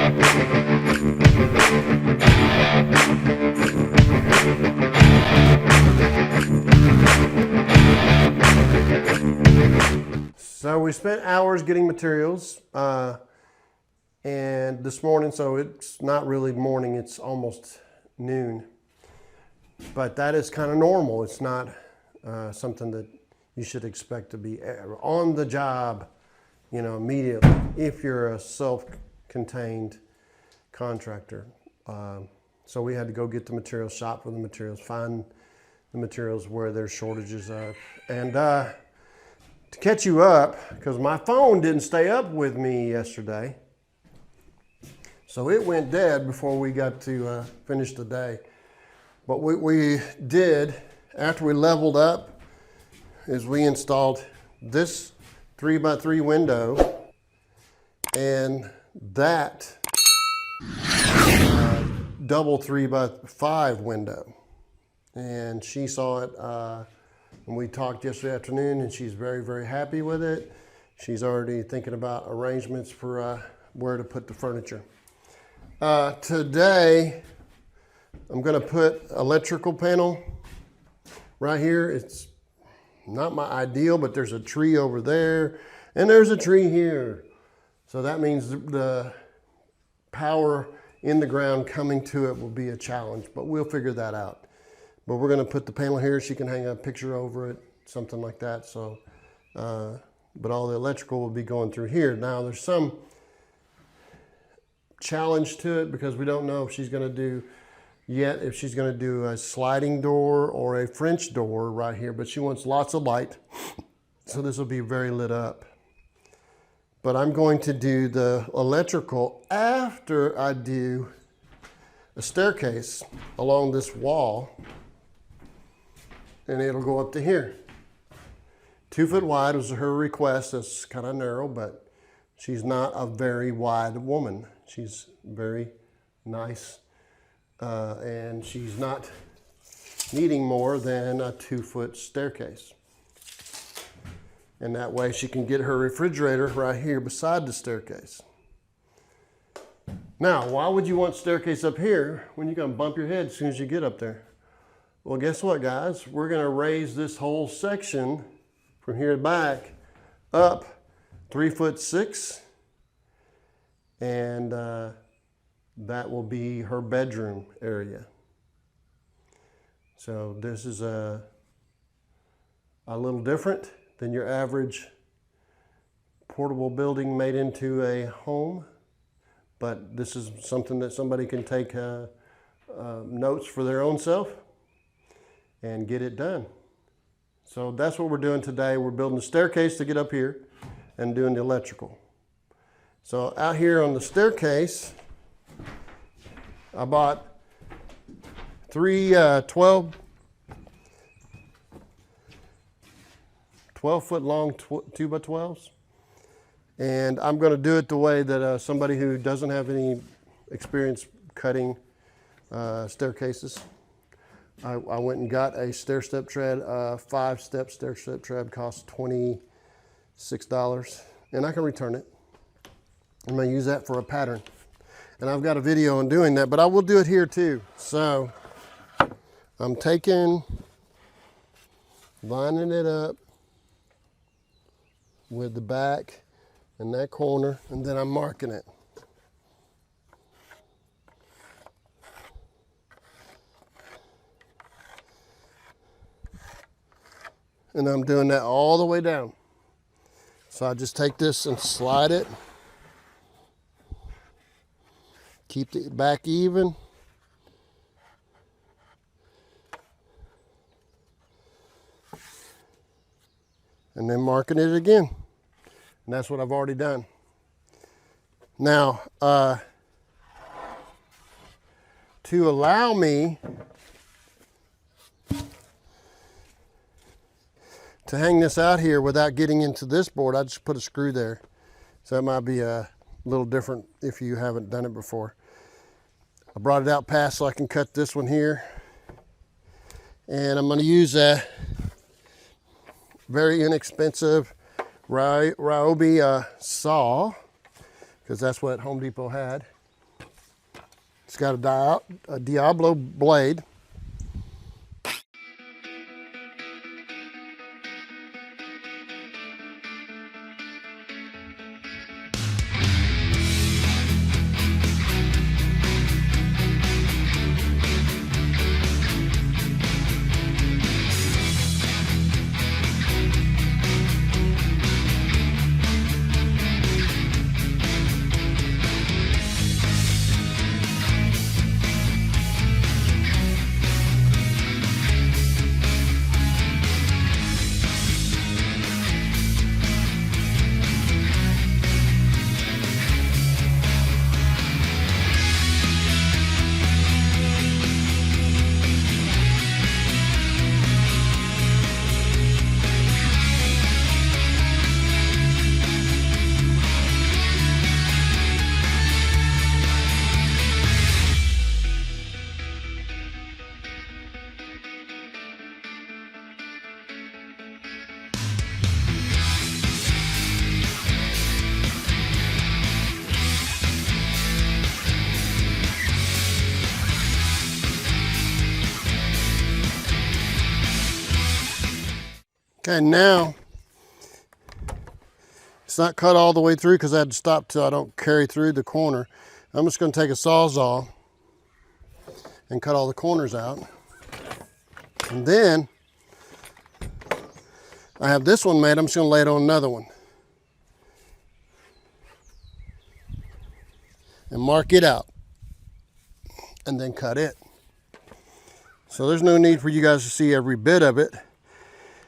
So we spent hours getting materials, and this morning, so it's not really morning, it's almost noon. But that is kind of normal. It's not something that you should expect to be on the job, you know, immediately if you're a self-contained contractor. So we had to go get the materials, shop for the materials, find the materials where there's shortages of. And to catch you up, because my phone didn't stay up with me yesterday, so it went dead before we got to finish the day. But what we did after we leveled up is we installed this 3x3 window and that double 3x5 window. And she saw it when we talked yesterday afternoon, and she's very, very happy with it. She's already thinking about arrangements for where to put the furniture. Today, I'm gonna put electrical panel right here. It's not my ideal, but there's a tree over there, and there's a tree here. So that means the power in the ground coming to it will be a challenge, but we'll figure that out. But we're gonna put the panel here. She can hang a picture over it, something like that. So, but all the electrical will be going through here. Now there's some challenge to it because we don't know if she's gonna do yet, if she's gonna do a sliding door or a French door right here, but she wants lots of light. So this will be very lit up. But I'm going to do the electrical after I do a staircase along this wall, and it'll go up to here. 2 foot wide was her request. That's kind of narrow, but she's not a very wide woman. She's very nice, and she's not needing more than a 2 foot staircase. And that way she can get her refrigerator right here beside the staircase. Now, why would you want staircase up here when you're gonna bump your head as soon as you get up there? Well, guess what, guys? We're gonna raise this whole section from here back up 3'6", and that will be her bedroom area. So this is a little different than your average portable building made into a home, but this is something that somebody can take notes for their own self and get it done. So that's what we're doing today. We're building a staircase to get up here and doing the electrical. So out here on the staircase, I bought three 12 foot long 2x12s. And I'm going to do it the way that somebody who doesn't have any experience cutting staircases. I went and got a stair-step tread, 5-step stair-step tread, cost $26, and I can return it. I'm going to use that for a pattern. And I've got a video on doing that, but I will do it here too. So I'm lining it up with the back and that corner, and then I'm marking it. And I'm doing that all the way down. So I just take this and slide it. Keep it back even. And then marking it again. And that's what I've already done. Now, to allow me to hang this out here without getting into this board, I just put a screw there. So that might be a little different if you haven't done it before. I brought it out past so I can cut this one here. And I'm going to use a very inexpensive Ryobi saw, because that's what Home Depot had. It's got a Diablo blade. Okay, now it's not cut all the way through because I had to stop till I don't carry through the corner. I'm just going to take a Sawzall and cut all the corners out. And then I have this one made. I'm just going to lay it on another one and mark it out and then cut it. So there's no need for you guys to see every bit of it.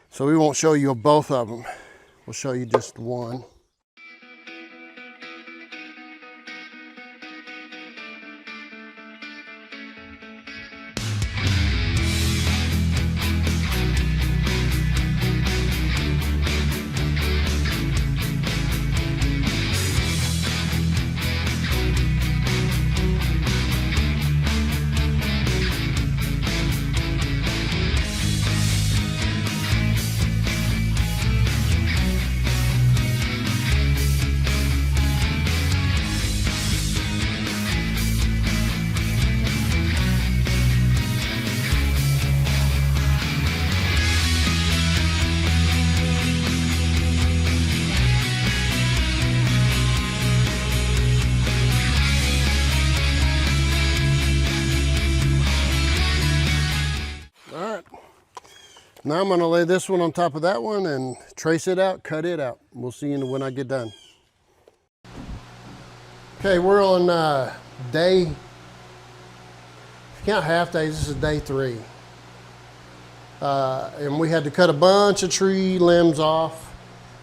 So we won't show you both of them. We'll show you just one. Now I'm going to lay this one on top of that one and trace it out, cut it out. We'll see you when I get done. Okay, we're on day, if you count half days, this is day 3. And we had to cut a bunch of tree limbs off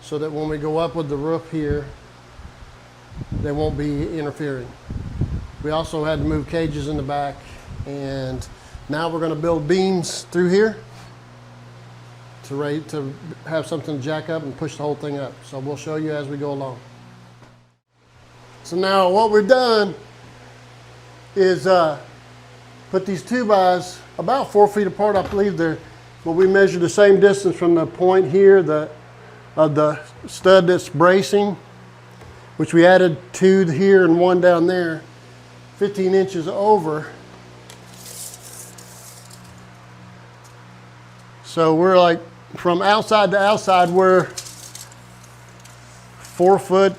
so that when we go up with the roof here, they won't be interfering. We also had to move cages in the back, and now we're going to build beams through here to have something to jack up and push the whole thing up. So we'll show you as we go along. So now what we've done is put these 2x about 4 feet apart, I believe they're, but we measured the same distance from the point here of the stud that's bracing, which we added 2 here and 1 down there, 15 inches over. So we're like, from outside to outside, we're 4 foot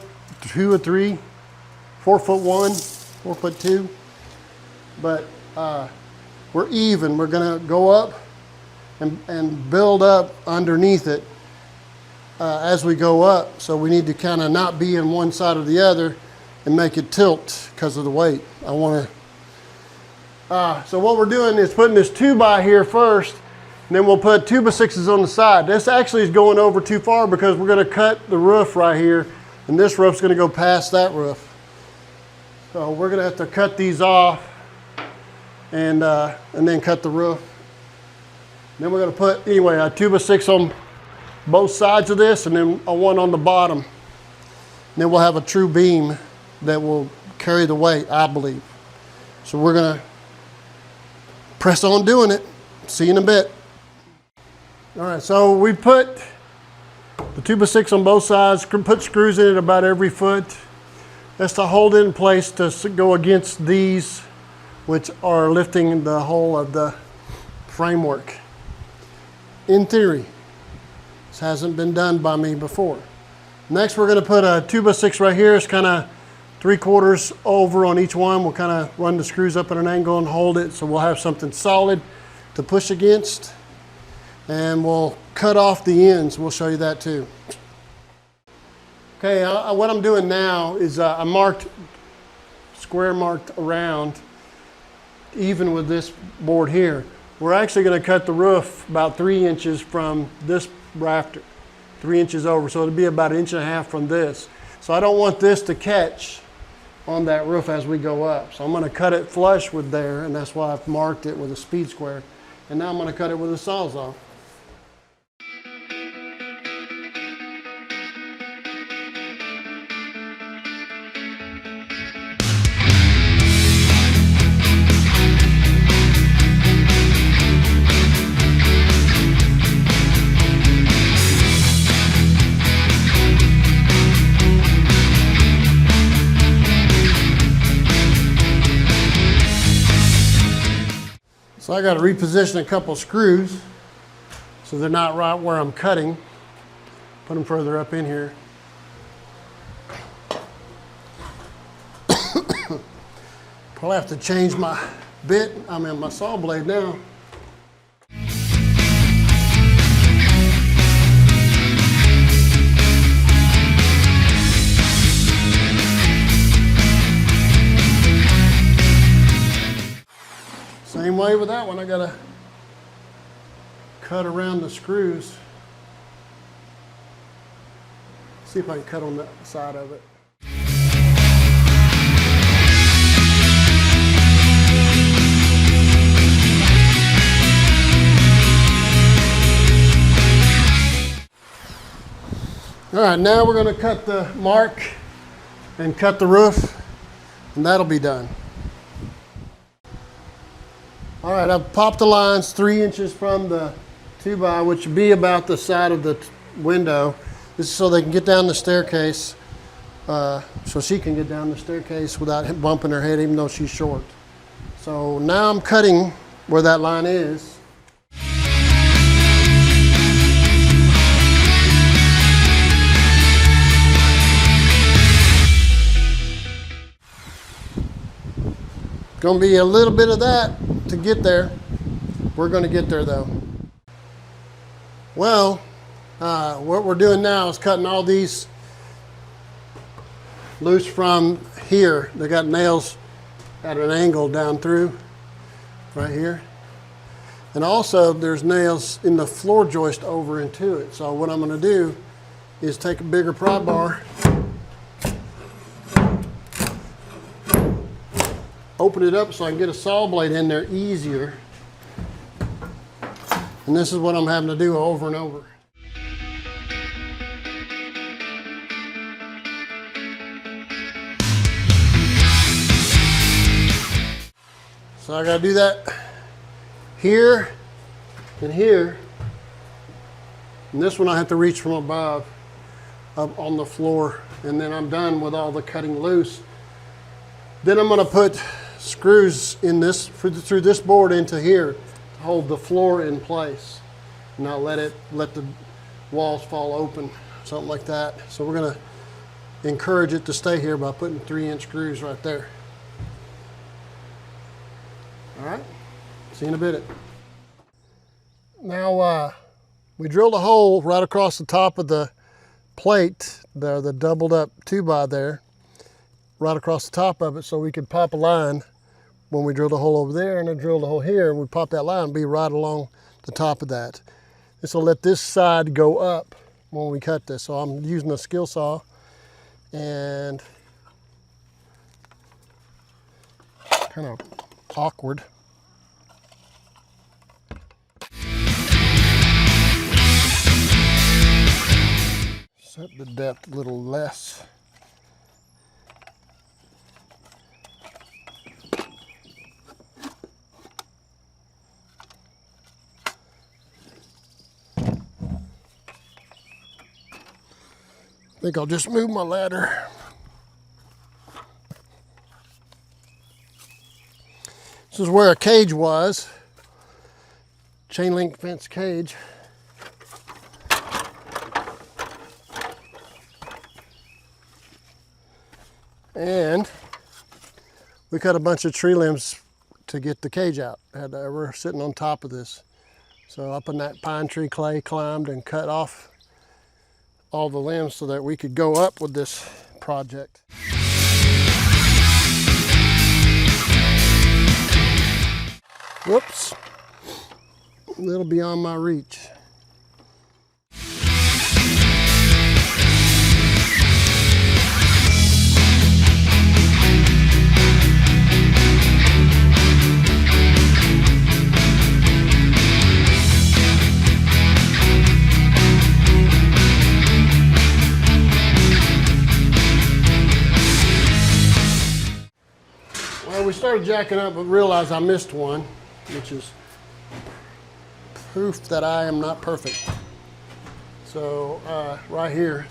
2 or 3, 4 foot 1, 4 foot 2. But we're even. We're going to go up and build up underneath it as we go up. So we need to kind of not be in one side or the other and make it tilt because of the weight. I want to. So what we're doing is putting this 2x here first. And then we'll put 2x6s on the side. This actually is going over too far because we're going to cut the roof right here, and this roof's going to go past that roof. So we're going to have to cut these off and then cut the roof. Then we're going to put, anyway, a 2x6 on both sides of this and then a 1 on the bottom. And then we'll have a true beam that will carry the weight, I believe. So we're going to press on doing it. See you in a bit. All right, so we put the 2x6 on both sides, put screws in it about every foot. That's to hold it in place to go against these which are lifting the whole of the framework. In theory, this hasn't been done by me before. Next, we're going to put a 2x6 right here. It's kind of 3/4 over on each one. We'll kind of run the screws up at an angle and hold it, so we'll have something solid to push against. And we'll cut off the ends. We'll show you that too. Okay, what I'm doing now is I marked, square marked around, even with this board here. We're actually going to cut the roof about 3 inches from this rafter, 3 inches over. So it'll be about 1.5 inches from this. So I don't want this to catch on that roof as we go up. So I'm going to cut it flush with there, and that's why I've marked it with a speed square. And now I'm going to cut it with a Sawzall. So I got to reposition a couple screws so they're not right where I'm cutting. Put them further up in here. Probably have to change my my saw blade now. Same way with that one, I gotta cut around the screws. See if I can cut on that side of it. All right, now we're gonna cut the mark and cut the roof, and that'll be done. All right, I've popped the lines 3 inches from the 2x, which would be about the side of the window. This is so they can get down the staircase, so she can get down the staircase without bumping her head, even though she's short. So now I'm cutting where that line is. Gonna be a little bit of that to get there. We're gonna get there though. Well, what we're doing now is cutting all these loose from here. They got nails at an angle down through right here. And also there's nails in the floor joist over into it. So what I'm gonna do is take a bigger pry bar, open it up so I can get a saw blade in there easier. And this is what I'm having to do over and over. So I gotta do that here and here. And this one I have to reach from above up on the floor. And then I'm done with all the cutting loose. Then I'm gonna put screws in this through this board into here to hold the floor in place. Not let the walls fall open, something like that. So we're gonna encourage it to stay here by putting 3-inch screws right there. All right, see you in a bit. Now we drilled a hole right across the top of the plate, the doubled up 2x there, right across the top of it, so we could pop a line when we drilled a hole over there, and then drilled a hole here, and we pop that line and be right along the top of that. This will let this side go up when we cut this. So I'm using a skill saw, and kind of awkward. Set the depth a little less. I think I'll just move my ladder. This is where a cage was, chain link fence cage. And we cut a bunch of tree limbs to get the cage out. We're sitting on top of this. So up in that pine tree clay, climbed and cut off all the limbs so that we could go up with this project. Whoops, a little beyond my reach. Well, we started jacking up, but realized I missed one, which is proof that I am not perfect. So right here,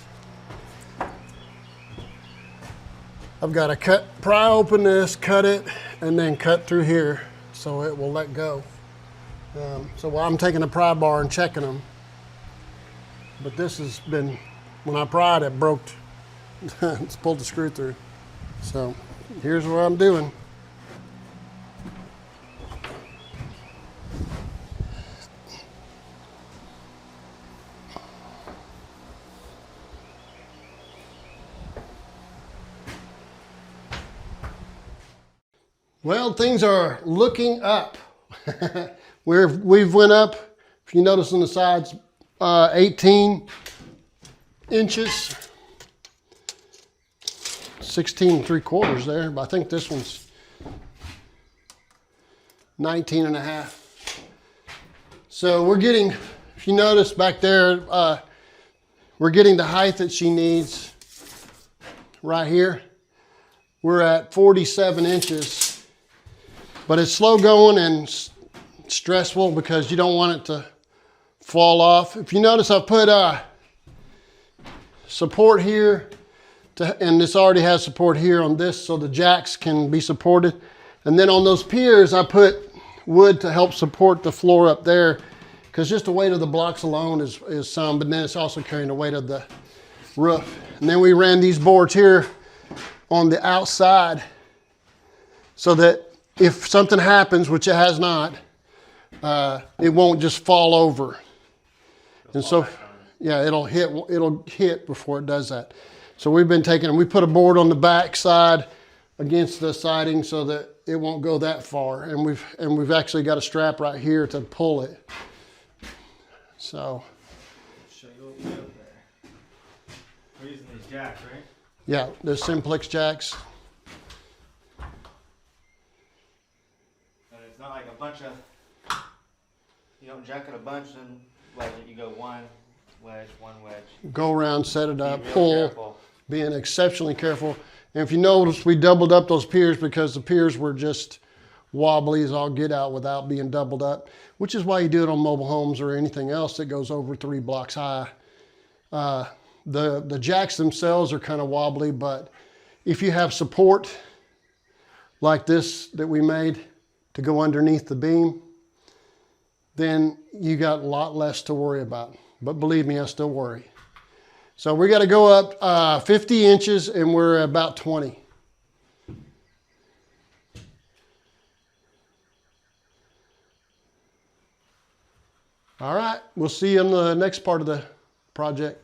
I've got to pry open this, cut it, and then cut through here so it will let go. So while I'm taking a pry bar and checking them, but this has been, when I pried it broke, it's pulled the screw through. So here's what I'm doing. Well, things are looking up. We've went up, if you notice on the sides, 18 inches, 16 3/4 there, but I think this one's 19 and a half. So we're getting, if you notice back there, we're getting the height that she needs right here. We're at 47 inches. But it's slow going and stressful because you don't want it to fall off. If you notice, I've put support here, and this already has support here on this so the jacks can be supported. And then on those piers, I put wood to help support the floor up there because just the weight of the blocks alone is some, but then it's also carrying the weight of the roof. And then we ran these boards here on the outside so that if something happens, which it has not, it won't just fall over. And so, yeah, it'll hit before it does that. So we've been taking, and we put a board on the back side against the siding so that it won't go that far. And we've actually got a strap right here to pull it. So. Show you what we got there. We're using these jacks, right? Yeah, the simplex jacks. Not like a bunch of, you don't jack it a bunch and wedge it. You go one wedge. Go around, set it up, Be real pull, careful. Being exceptionally careful. And if you notice, we doubled up those piers because the piers were just wobbly as all get out without being doubled up, which is why you do it on mobile homes or anything else that goes over 3 blocks high. The jacks themselves are kind of wobbly, but if you have support like this that we made to go underneath the beam, then you got a lot less to worry about. But believe me, I still worry. So we got to go up 50 inches and we're about 20. All right, we'll see you on the next part of the project.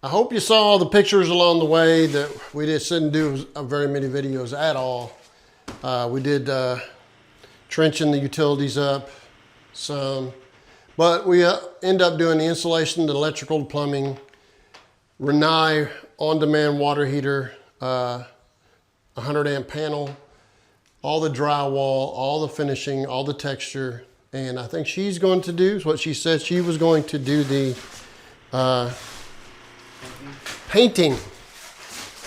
I hope you saw all the pictures along the way. That we just didn't do very many videos at all. We did trenching the utilities up some, but we end up doing the insulation, the electrical, the plumbing, Renai on-demand water heater, 100 amp panel, all the drywall, all the finishing, all the texture. And I think she's going to do what she said she was going to do, the painting.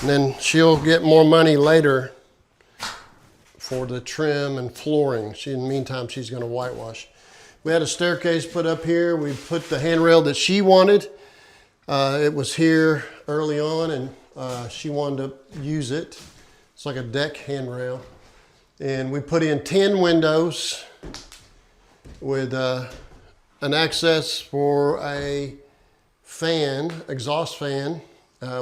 And then she'll get more money later for the trim and flooring. In the meantime, she's going to whitewash. We had a staircase put up here. We put the handrail that she wanted. It was here early on, and she wanted to use it. It's like a deck handrail. And we put in 10 windows with an access for a fan, exhaust fan.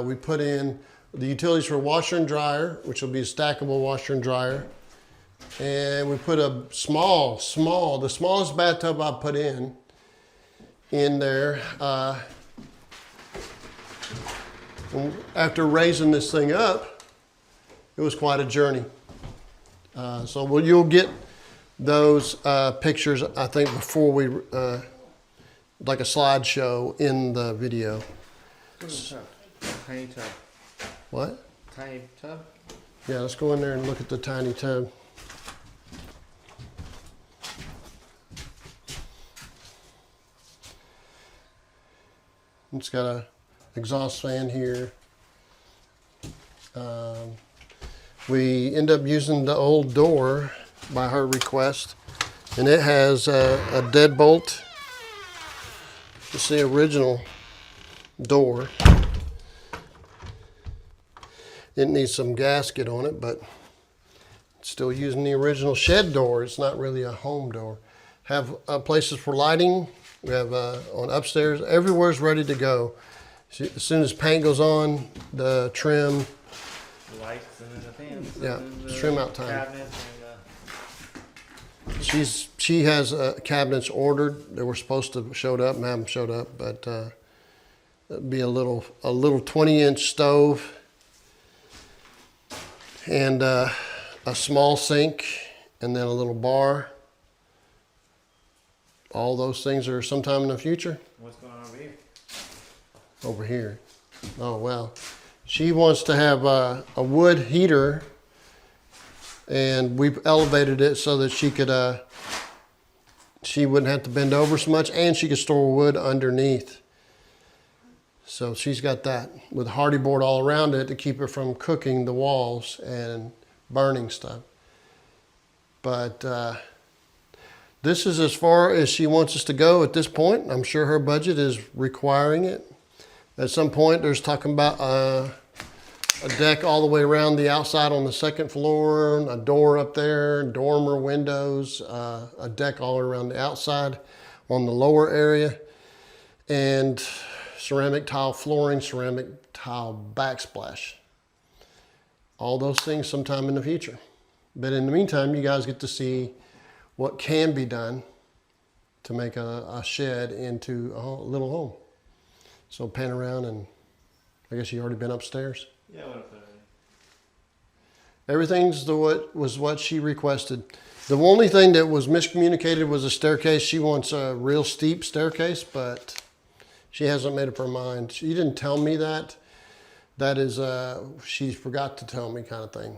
We put in the utilities for washer and dryer, which will be a stackable washer and dryer. And we put a the smallest bathtub I put in there. After raising this thing up, it was quite a journey. So you'll get those pictures, I think, before we, like a slideshow in the video. Tiny tub. What? Tiny tub? Yeah, let's go in there and look at the tiny tub. It's got a exhaust fan here. We end up using the old door by her request, and it has a deadbolt. It's the original door. It needs some gasket on it, but it's still using the original shed door. It's not really a home door. Have places for lighting. We have on upstairs. Everywhere's ready to go. As soon as paint goes on, the trim. The lights and then the fans. Yeah, and it's trim out time. Cabinets and She has cabinets ordered. They were supposed to have showed up and haven't showed up, but it'd be a little 20-inch stove and a small sink, and then a little bar. All those things are sometime in the future. what's going on over here? Over here. Oh, well. She wants to have a wood heater, and we've elevated it so that she could, she wouldn't have to bend over so much, and she could store wood underneath. So she's got that with hardy board all around it to keep it from cooking the walls and burning stuff. But this is as far as she wants us to go at this point. I'm sure her budget is requiring it. At some point, there's talking about a deck all the way around the outside on the second floor, a door up there, dormer windows, a deck all around the outside on the lower area, and ceramic tile flooring, ceramic tile backsplash. All those things sometime in the future. But in the meantime, you guys get to see what can be done to make a shed into a little home. So pan around, and I guess you already been upstairs. Yeah, what if Everything's what she requested. The only thing that was miscommunicated was a staircase. She wants a real steep staircase, but she hasn't made up her mind. She didn't tell me that. That is, she forgot to tell me kind of thing.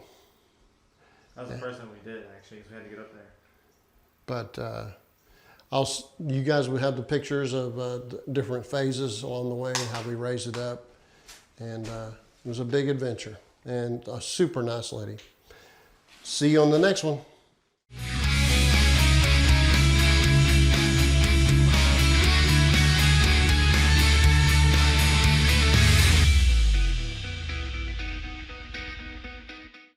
That was the first time we did, actually, because we had to get up there. But you guys would have the pictures of different phases along the way, how we raised it up. And it was a big adventure and a super nice lady. See you on the next one.